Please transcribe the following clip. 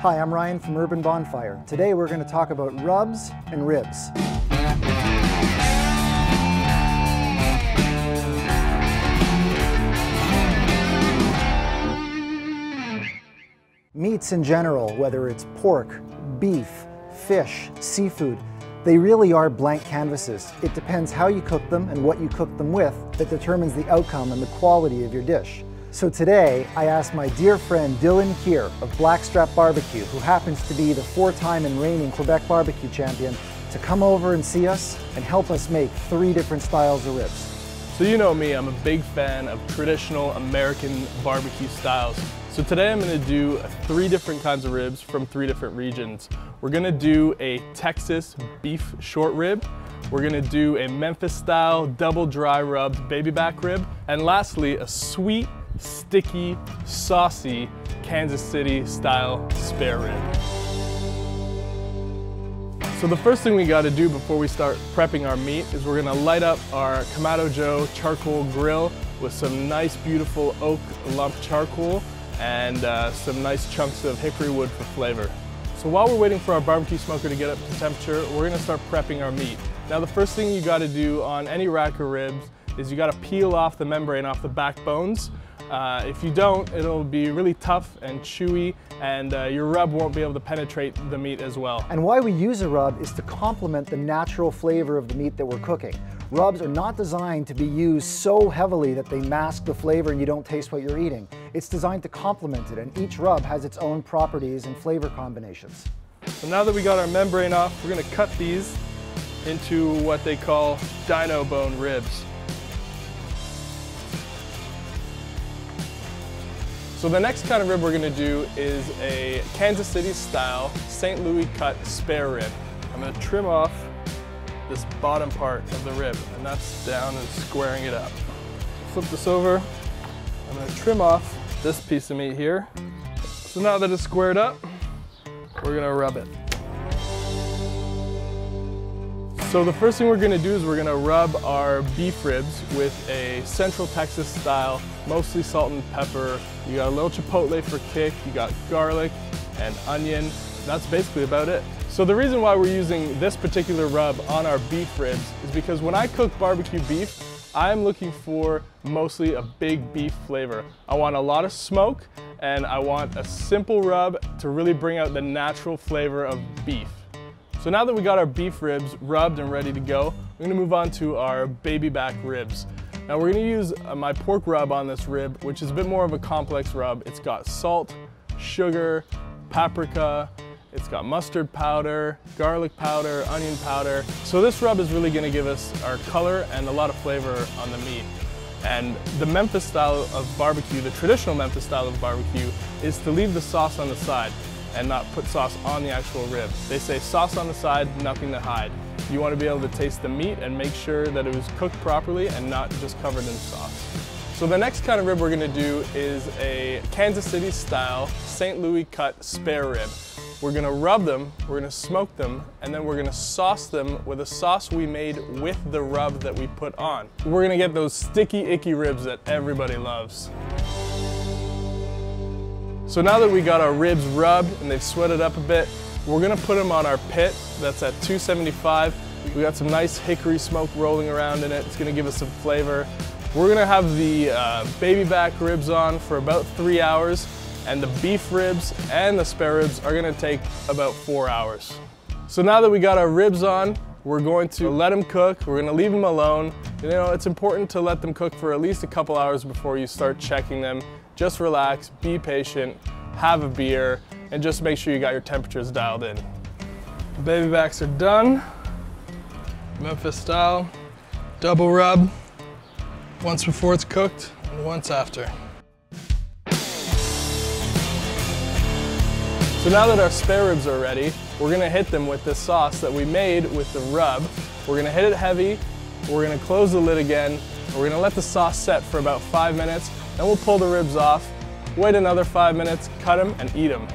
Hi, I'm Ryan from Urban Bonfire. Today we're going to talk about rubs and ribs. Meats in general, whether it's pork, beef, fish, seafood, they really are blank canvases. It depends how you cook them and what you cook them with that determines the outcome and the quality of your dish. So today, I asked my dear friend Dylan Kier of Blackstrap BBQ, who happens to be the 4-time and reigning Quebec barbecue champion, to come over and see us and help us make 3 different styles of ribs. So you know me, I'm a big fan of traditional American barbecue styles. So today I'm going to do 3 different kinds of ribs from 3 different regions. We're going to do a Texas beef short rib. We're going to do a Memphis style double dry rubbed baby back rib. And lastly, a sweet, sticky, saucy Kansas City style spare rib. So the first thing we got to do before we start prepping our meat is we're going to light up our Kamado Joe charcoal grill with some nice beautiful oak lump charcoal and some nice chunks of hickory wood for flavor. So while we're waiting for our barbecue smoker to get up to temperature, we're going to start prepping our meat. Now the first thing you got to do on any rack of ribs is you got to peel off the membrane off the backbones. If you don't, it'll be really tough and chewy, and your rub won't be able to penetrate the meat as well. And why we use a rub is to complement the natural flavor of the meat that we're cooking. Rubs are not designed to be used so heavily that they mask the flavor and you don't taste what you're eating. It's designed to complement it, and each rub has its own properties and flavor combinations. So now that we got our membrane off, we're going to cut these into what they call dino bone ribs. So the next kind of rib we're going to do is a Kansas City style St. Louis cut spare rib. I'm going to trim off this bottom part of the rib, and that's down and squaring it up. Flip this over. I'm going to trim off this piece of meat here. So now that it's squared up, we're going to rub it. So the first thing we're going to do is we're going to rub our beef ribs with a Central Texas style, mostly salt and pepper. You got a little chipotle for kick, you got garlic and onion. That's basically about it. So the reason why we're using this particular rub on our beef ribs is because when I cook barbecue beef, I'm looking for mostly a big beef flavor. I want a lot of smoke, and I want a simple rub to really bring out the natural flavor of beef. So now that we got our beef ribs rubbed and ready to go, we're gonna move on to our baby back ribs. Now we're gonna use my pork rub on this rib, which is a bit more of a complex rub. It's got salt, sugar, paprika, it's got mustard powder, garlic powder, onion powder. So this rub is really gonna give us our color and a lot of flavor on the meat. And the Memphis style of barbecue, the traditional Memphis style of barbecue, is to leave the sauce on the side and not put sauce on the actual rib. They say sauce on the side, nothing to hide. You want to be able to taste the meat and make sure that it was cooked properly and not just covered in sauce. So the next kind of rib we're going to do is a Kansas City style St. Louis cut spare rib. We're going to rub them, we're going to smoke them, and then we're going to sauce them with a sauce we made with the rub that we put on. We're going to get those sticky, icky ribs that everybody loves. So now that we got our ribs rubbed and they've sweated up a bit, we're gonna put them on our pit that's at 275. We got some nice hickory smoke rolling around in it. It's gonna give us some flavor. We're gonna have the baby back ribs on for about 3 hours, and the beef ribs and the spare ribs are gonna take about 4 hours. So now that we got our ribs on, we're going to let them cook. We're gonna leave them alone. You know, it's important to let them cook for at least a couple hours before you start checking them. Just relax, be patient, have a beer, and just make sure you got your temperatures dialed in. The baby backs are done. Memphis style, double rub, once before it's cooked and once after. So now that our spare ribs are ready, we're gonna hit them with the sauce that we made with the rub. We're gonna hit it heavy, we're gonna close the lid again, and we're gonna let the sauce set for about 5 minutes. Then we'll pull the ribs off, wait another 5 minutes, cut them, and eat them.